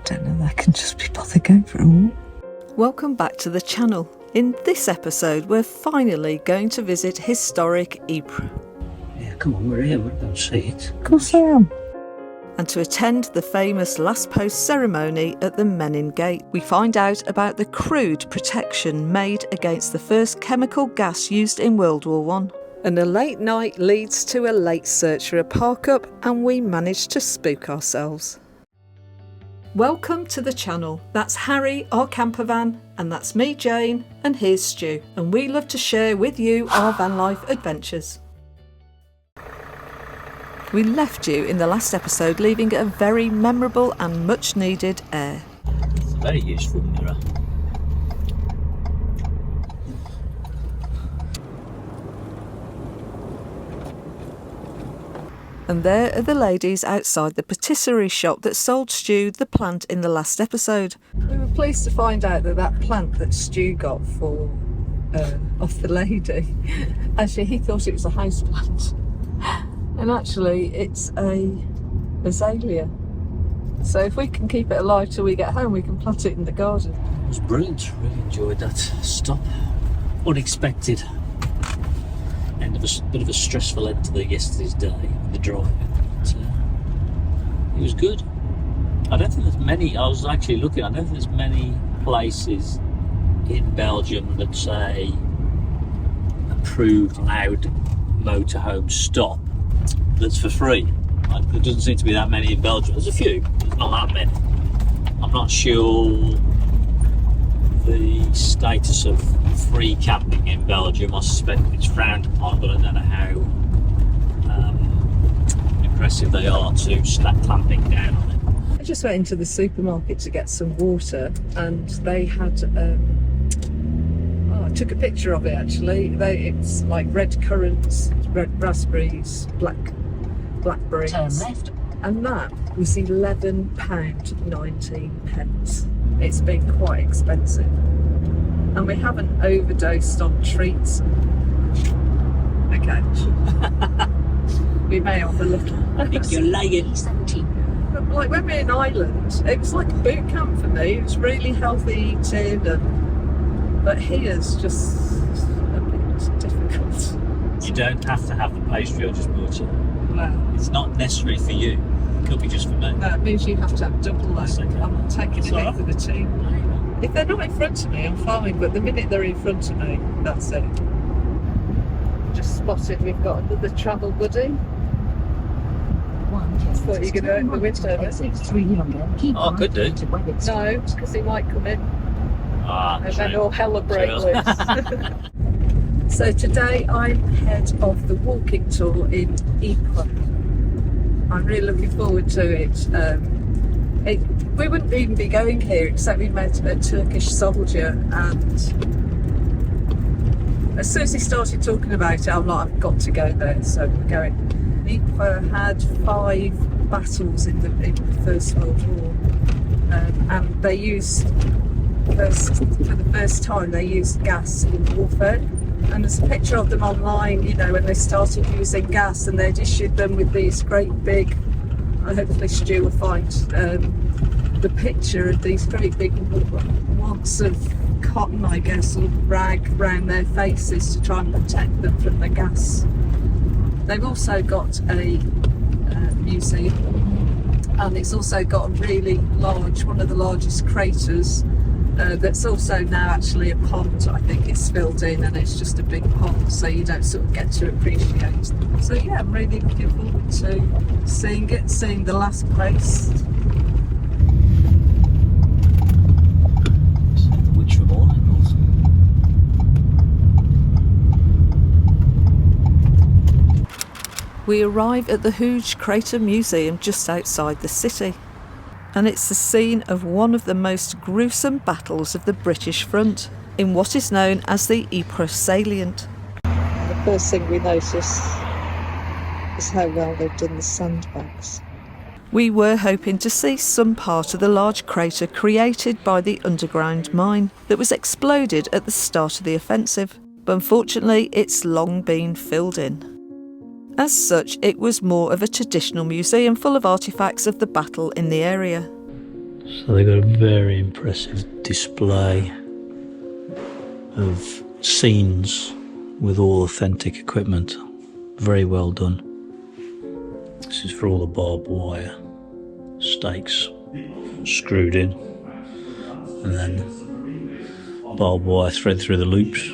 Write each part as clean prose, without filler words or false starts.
don't know, I can just be bothered going for a walk. Welcome back to the channel. In this episode, we're finally going to visit historic Ypres. Yeah, come on, we're here, we're going to see it. Of course I am. And to attend the famous last post ceremony at the Menin Gate. We find out about the crude protection made against the first chemical gas used in World War I. And a late night leads to a late search for a Parkup, and we manage to spook ourselves. Welcome to the channel. That's Harry, our campervan, and that's me, Jane, and here's Stu. And we love to share with you our van life adventures. We left you in the last episode leaving a very memorable and much needed Aire. It's a very useful mirror. And there are the ladies outside the patisserie shop that sold Stu the plant in the last episode. We were pleased to find out that that plant that Stu got for off the lady, actually he thought it was a house plant. And actually it's a azalea. So if we can keep it alive till we get home, we can plant it in the garden. It was brilliant, really enjoyed that stop. Unexpected. End of a bit of a stressful end to yesterday's day, the drive. But, it was good. I don't think there's many, I was actually looking, I don't think there's many places in Belgium that say approved loud motorhome stop that's for free. Like, there doesn't seem to be that many in Belgium. There's a few, there's not that many. I'm not sure the status of free camping in Belgium. I suspect it's frowned upon, but I don't know how impressive they are to start clamping down on it. I just went into the supermarket to get some water, and they had I took a picture of it actually. It's like red currants, red raspberries, blackberries. Turn left. And that was £11.19. It's been quite expensive. And we haven't overdosed on treats. Okay. We may have a little. I think you're lying. 17. But like when we're in Ireland, it was like a boot camp for me. It was really healthy eating, but here's just a bit difficult. You don't have to have the pastry or just water. Well, It's not necessary for you. It could be just for me. that means you have to have double That's that. okay. I'm not taking It's it all in right. for the team. If they're not in front of me, I'm fine, but the minute they're in front of me, that's it. Just spotted we've got another travel buddy. Thought you were going to open the window then. Oh, I could do. No, because he might come in Ah, and then true. all hell will break True. loose. So today I'm head of the walking tour in Ypres. I'm really looking forward to it. We wouldn't even be going here except we met a Turkish soldier, and as soon as he started talking about it, I'm like, I've got to go there, so we're going. Ypres had 5 battles in the First World War, and they used, for the first time, they used gas in warfare. And there's a picture of them online, you know, when they started using gas, and they'd issued them with these great big, hopefully Stu will find the picture of these great big wads of cotton, I guess, or rag around their faces to try and protect them from the gas. They've also got a museum, and it's also got a really large, one of the largest craters that's also now actually a pond. I think it's filled in and it's just a big pond, so you don't sort of get to appreciate them. So yeah, I'm really looking forward to seeing it, seeing the last place. Which from all angles. We arrive at the Hooge Crater Museum just outside the city, and it's the scene of one of the most gruesome battles of the British front in what is known as the Ypres salient. The first thing we notice is how well they've done the sandbags. We were hoping to see some part of the large crater created by the underground mine that was exploded at the start of the offensive, but unfortunately it's long been filled in. As such, it was more of a traditional museum full of artefacts of the battle in the area. So they've got a very impressive display of scenes with all authentic equipment. Very well done. This is for all the barbed wire stakes screwed in, and then barbed wire thread through the loops.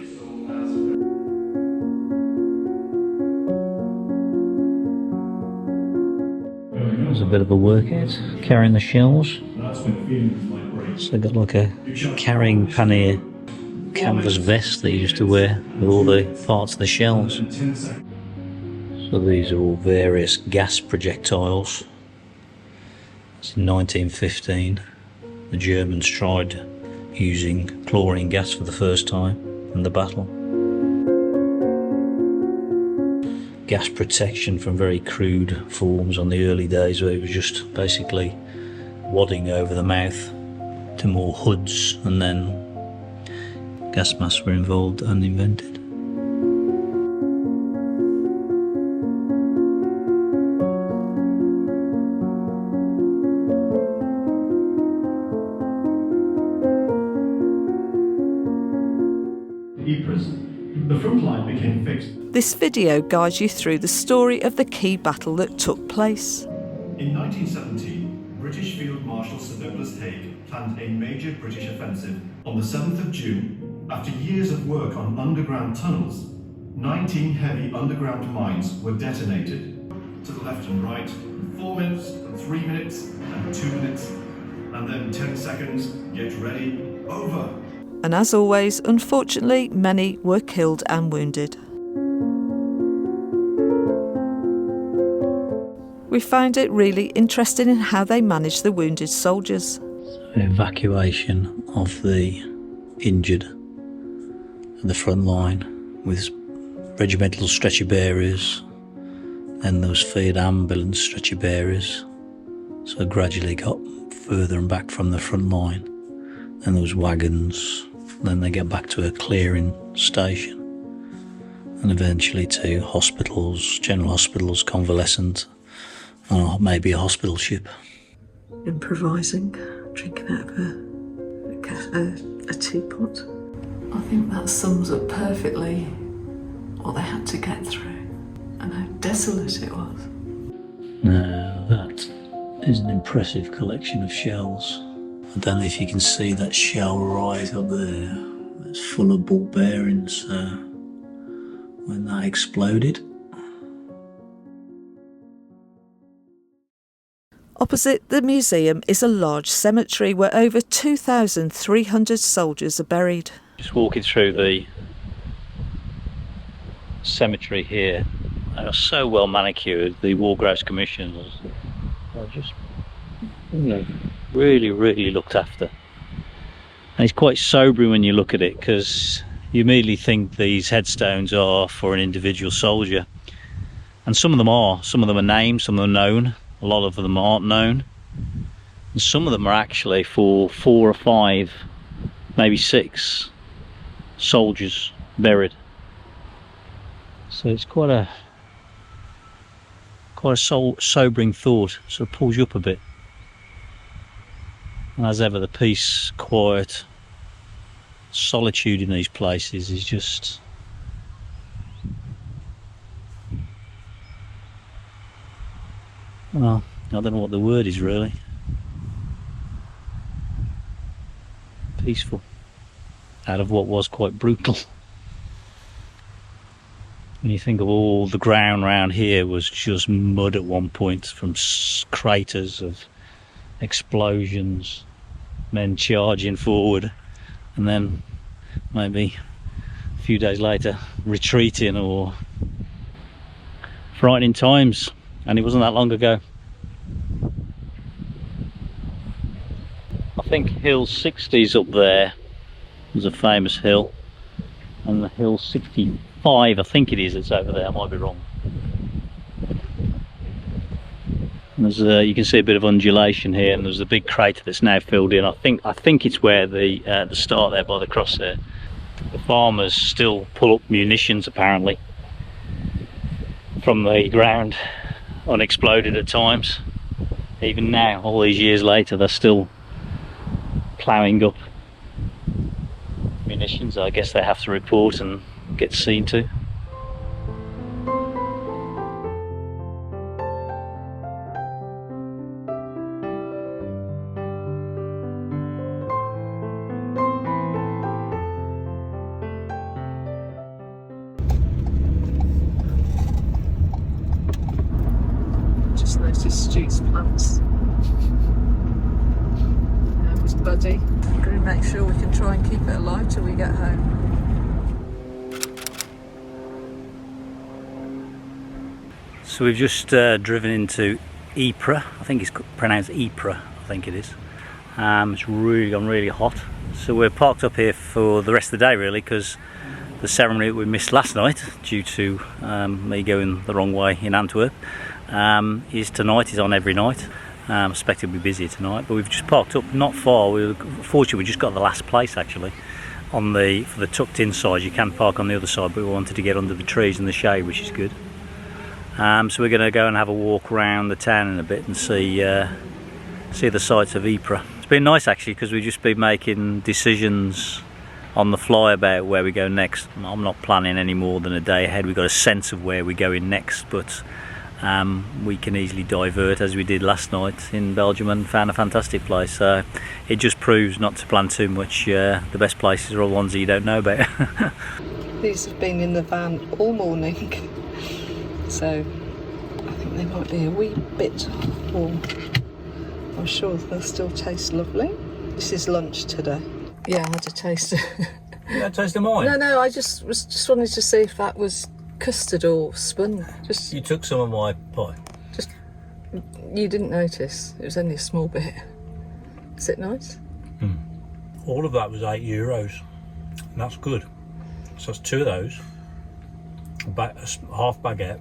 There's a bit of a workout carrying the shells. So they've got like a carrying pannier canvas vest that you used to wear with all the parts of the shells. So these are all various gas projectiles. It's in 1915. The Germans tried using chlorine gas for the first time in the battle. Gas protection from very crude forms on the early days, where it was just basically wadding over the mouth to more hoods, and then gas masks were involved and invented. Ypres, the front line became fixed. This video guides you through the story of the key battle that took place. In 1917, British Field Marshal Sir Douglas Haig planned a major British offensive. On the 7th of June, after years of work on underground tunnels, 19 heavy underground mines were detonated. To the left and right, 4 minutes, and 3 minutes, and 2 minutes, and then 10 seconds, get ready, over. And as always, unfortunately, many were killed and wounded. We found it really interesting in how they managed the wounded soldiers. Evacuation of the injured at the front line with regimental stretcher bearers, then there was field ambulance stretcher bearers, so it gradually got further and back from the front line. Then there was wagons, then they get back to a clearing station, and eventually to hospitals, general hospitals, convalescent, or maybe a hospital ship. Improvising, drinking out of a teapot. I think that sums up perfectly what they had to get through and how desolate it was. Now that is an impressive collection of shells. I don't know if you can see that shell right up there. It's full of ball bearings when that exploded. Opposite the museum is a large cemetery where over 2,300 soldiers are buried. Just walking through the cemetery here. They are so well manicured, the War Graves Commissioners are just, really looked after. And it's quite sobering when you look at it, because you immediately think these headstones are for an individual soldier. And some of them are named, some of them are known. A lot of them aren't known, and some of them are actually for 4 or 5, maybe 6 soldiers buried. So it's quite a sobering thought. Sort of pulls you up a bit. And as ever, the peace, quiet, solitude in these places is just well, I don't know what the word is really. Peaceful. Out of what was quite brutal. When you think of all the ground around here was just mud at one point from craters of explosions, men charging forward, and then maybe a few days later retreating, or frightening times. And it wasn't that long ago. I think Hill 60's up there. There's a famous hill. And the Hill 65, I think it is, it's over there. I might be wrong. And there's you can see a bit of undulation here, and there's a big crater that's now filled in. I think it's where the start there by the cross there. The farmers still pull up munitions apparently from the ground, unexploded at times. Even now, all these years later, they're still ploughing up munitions. I guess they have to report and get seen to. Just noticed Stu's plants. That was Buddy. I'm going to make sure we can try and keep it alive till we get home. So we've just driven into Ypres. I think it's pronounced Ypres, I think it is. It's really gone really hot. So we're parked up here for the rest of the day really, because the ceremony that we missed last night due to me going the wrong way in Antwerp is tonight, is on every night. I expect it'll be busy tonight, but we've just parked up not far. Fortunately we just got the last place actually. For the tucked in side you can park on the other side, but we wanted to get under the trees in the shade, which is good. So we're going to go and have a walk around the town in a bit and see the sights of Ypres. It's been nice actually, because we've just been making decisions on the fly about where we go next. I'm not planning any more than a day ahead. We've got a sense of where we're going next, but we can easily divert as we did last night in Belgium and found a fantastic place. So it just proves not to plan too much. The best places are all the ones that you don't know about. These have been in the van all morning, so I think they might be a wee bit warm. I'm sure they'll still taste lovely. This is lunch today. Yeah, I had a taste. You had a taste of mine? No, I just wanted to see if that was custard or spun. Just You took some of my pie. you didn't notice. It was only a small bit. Is it nice? All of that was €8, and that's good. So that's two of those, half baguette,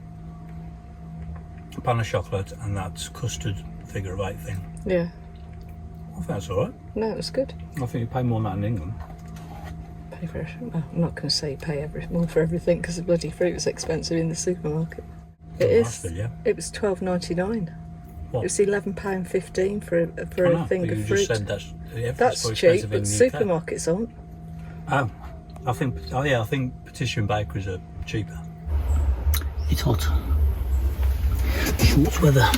a pan of chocolate, and that's custard figure of 8 thing. Yeah. I think that's alright. No, it was good. I think you pay more than that in England. Pay for it. Well, I'm not going to say you pay more for everything, because the bloody fruit was expensive in the supermarket. It is. Nashville, yeah. It was $12.99. What? It was £11.15 for a thing of you fruit. just said That's cheap, but supermarkets aren't. Oh, I think Patisserie and bakeries are cheaper. It's hot. Short weather.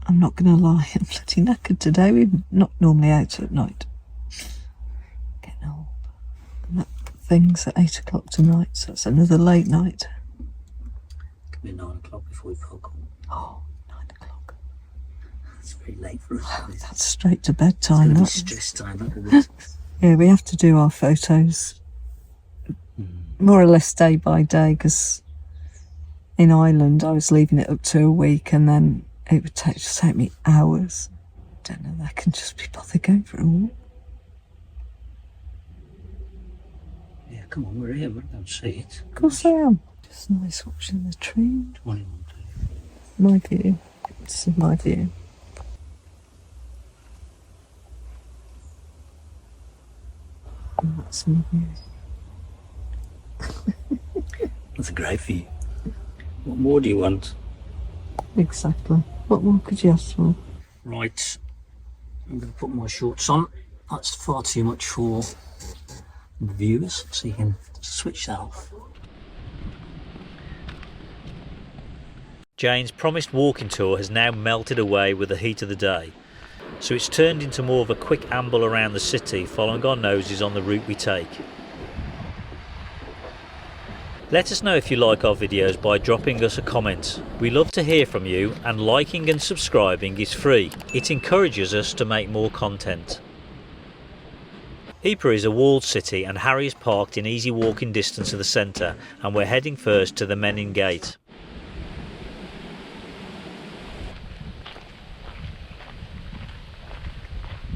I'm not going to lie, I'm bloody knackered today. We're not normally out at night. Getting old. And that thing's at 8 o'clock tonight, so it's another late night. Could be 9 o'clock before we park on. Oh, 9 o'clock. It's very late for us. That's straight to bedtime. It's stress time, that is. Yeah, we have to do our photos more or less day by day, because in Ireland I was leaving it up to a week, and then it would just take me hours. Don't know, I can just be bothered going for a walk. Yeah, come on, we're here, we don't see it. Of course I am. Just nice watching the trees. 21 My view. This is my view. And that's my view. That's a great view. What more do you want? Exactly. What more could you ask for? Right, I'm going to put my shorts on. That's far too much for the viewers, so you can switch that off. Jane's promised walking tour has now melted away with the heat of the day, so it's turned into more of a quick amble around the city, following our noses on the route we take. Let us know if you like our videos by dropping us a comment. We love to hear from you, and liking and subscribing is free. It encourages us to make more content. Ypres is a walled city, and Harry is parked in easy walking distance of the centre, and we're heading first to the Menin Gate.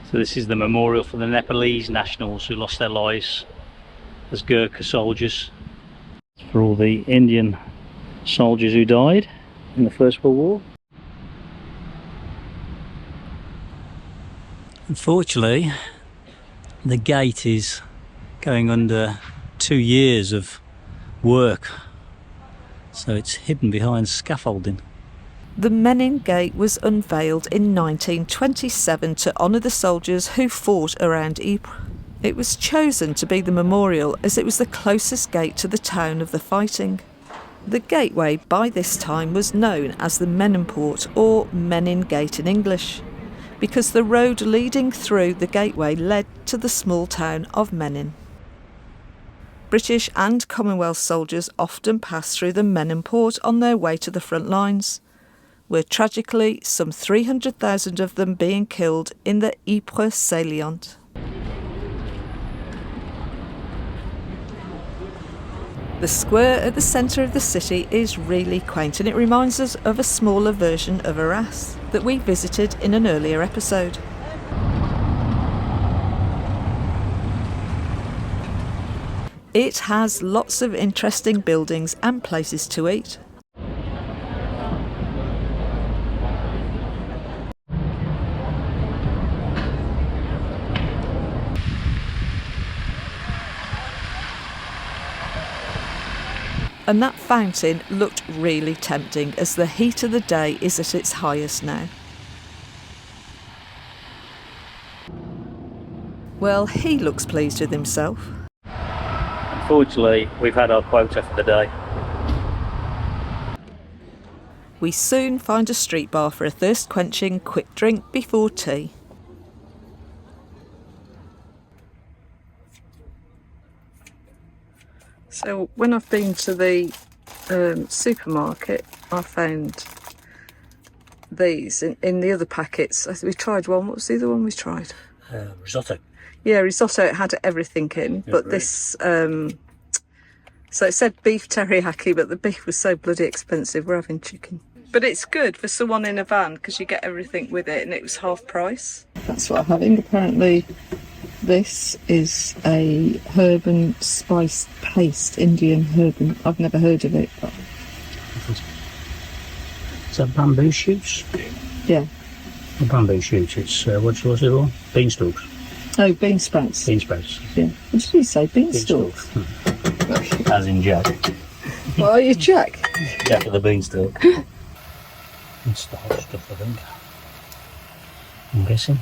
So this is the memorial for the Nepalese nationals who lost their lives as Gurkha soldiers. For all the Indian soldiers who died in the First World War. Unfortunately, the gate is going under 2 years of work, so it's hidden behind scaffolding. The Menin Gate was unveiled in 1927 to honour the soldiers who fought around Ypres. It was chosen to be the memorial as it was the closest gate to the town of the fighting. The gateway by this time was known as the Menenpoort, or Menin Gate in English, because the road leading through the gateway led to the small town of Menin. British and Commonwealth soldiers often passed through the Menenpoort on their way to the front lines, where tragically some 300,000 of them being killed in the Ypres salient. The square at the centre of the city is really quaint, and it reminds us of a smaller version of Arras that we visited in an earlier episode. It has lots of interesting buildings and places to eat. And that fountain looked really tempting as the heat of the day is at its highest now. Well, he looks pleased with himself. Unfortunately, we've had our quota for the day. We soon find a street bar for a thirst-quenching quick drink before tea. So when I've been to the supermarket, I found these in the other packets. We tried one. What was the other one we tried? Risotto. Yeah, risotto. It had everything in, but right. this. So it said beef teriyaki, but the beef was so bloody expensive. We're having chicken. But it's good for someone in a van because you get everything with it, and it was half price. That's what I'm having. Apparently, this is a herb and spice paste, Indian herb. I've never heard of it. But... Is that bamboo shoots? Yeah. The bamboo shoots, it's, what's it all? Beanstalks. Oh, bean sprouts. Bean sprouts. Yeah. What did you say? Beanstalks? As in Jack. What are you, Jack? Jack of the beanstalk. It's the hot stuff, I think. I'm guessing.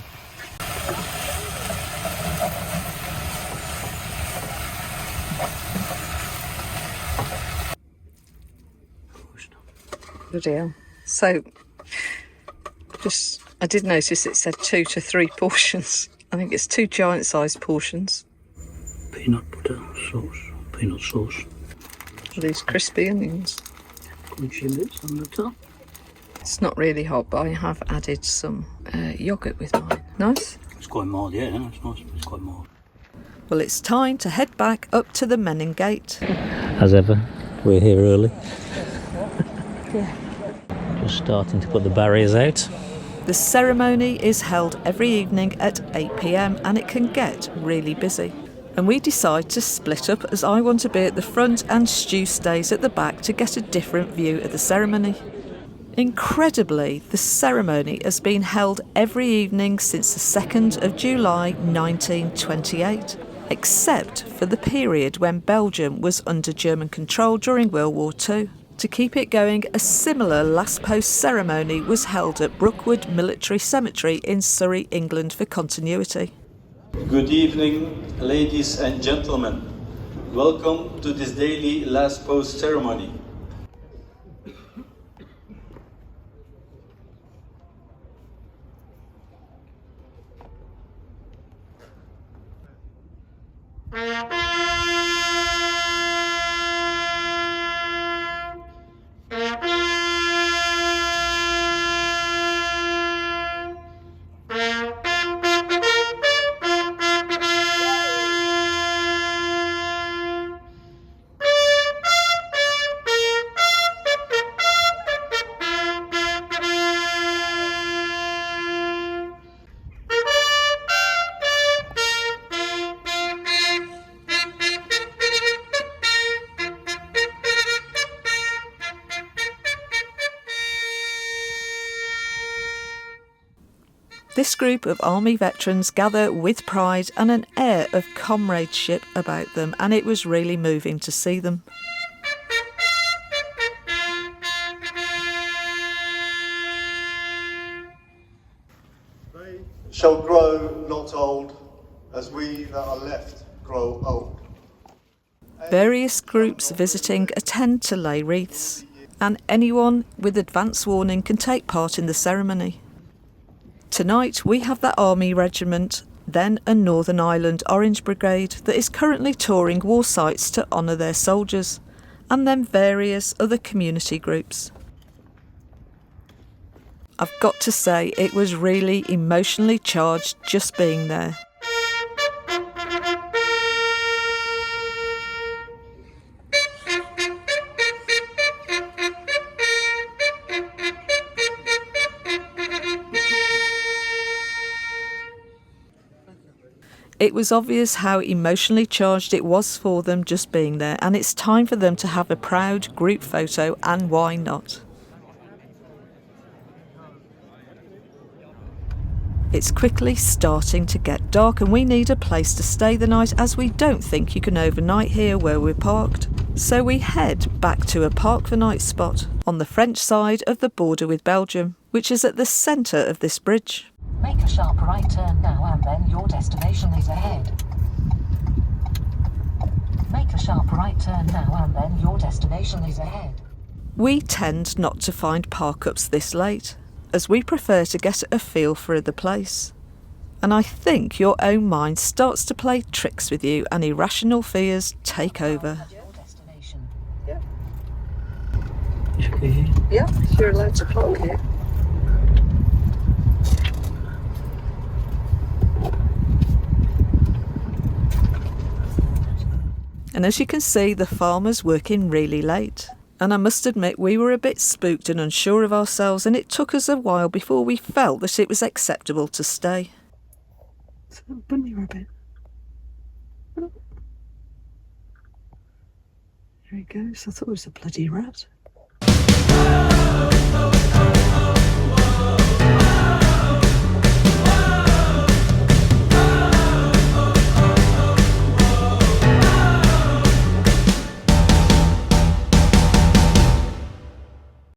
Bloody hell. So, I did notice it said 2 to 3 portions. I think it's 2 giant-sized portions. Peanut butter sauce. Peanut sauce. These crispy onions. Good chilies on the top. It's not really hot, but I have added some yoghurt with mine. Nice? It's quite mild, yeah, it's nice. It's quite mild. Well, it's time to head back up to the Menin Gate. As ever, we're here early. Yeah. Just starting to put the barriers out. The ceremony is held every evening at 8 p.m. and it can get really busy. And we decide to split up as I want to be at the front and Stu stays at the back to get a different view of the ceremony. Incredibly, the ceremony has been held every evening since the 2nd of July 1928, except for the period when Belgium was under German control during World War II. To keep it going, a similar last post ceremony was held at Brookwood Military Cemetery in Surrey, England for continuity. Good evening, ladies and gentlemen. Welcome to this daily last post ceremony. This group of army veterans gather with pride and an air of comradeship about them, and it was really moving to see them. shall grow not old, as we that are left grow old. Various groups visiting attend to lay wreaths, and anyone with advance warning can take part in the ceremony. Tonight we have the Army Regiment, then a Northern Ireland Orange Brigade that is currently touring war sites to honour their soldiers, and then various other community groups. I've got to say, it was really emotionally charged just being there. It was obvious how emotionally charged it was for them just being there, and it's time for them to have a proud group photo, and why not? It's quickly starting to get dark and we need a place to stay the night, as we don't think you can overnight here where we're parked. So we head back to a park for night spot on the French side of the border with Belgium, which is at the centre of this bridge. Make a sharp right turn now and then your destination is ahead. Make a sharp right turn now and then your destination is ahead. We tend not to find Parkups this late, as we prefer to get a feel for the place. And I think your own mind starts to play tricks with you and irrational fears take over. Yeah, Okay. yeah, you're allowed to park here. And as you can see, the farmer's working really late. And I must admit, we were a bit spooked and unsure of ourselves, and it took us a while before we felt that it was acceptable to stay. It's a bunny rabbit. Oh. There he goes. I thought it was a bloody rat.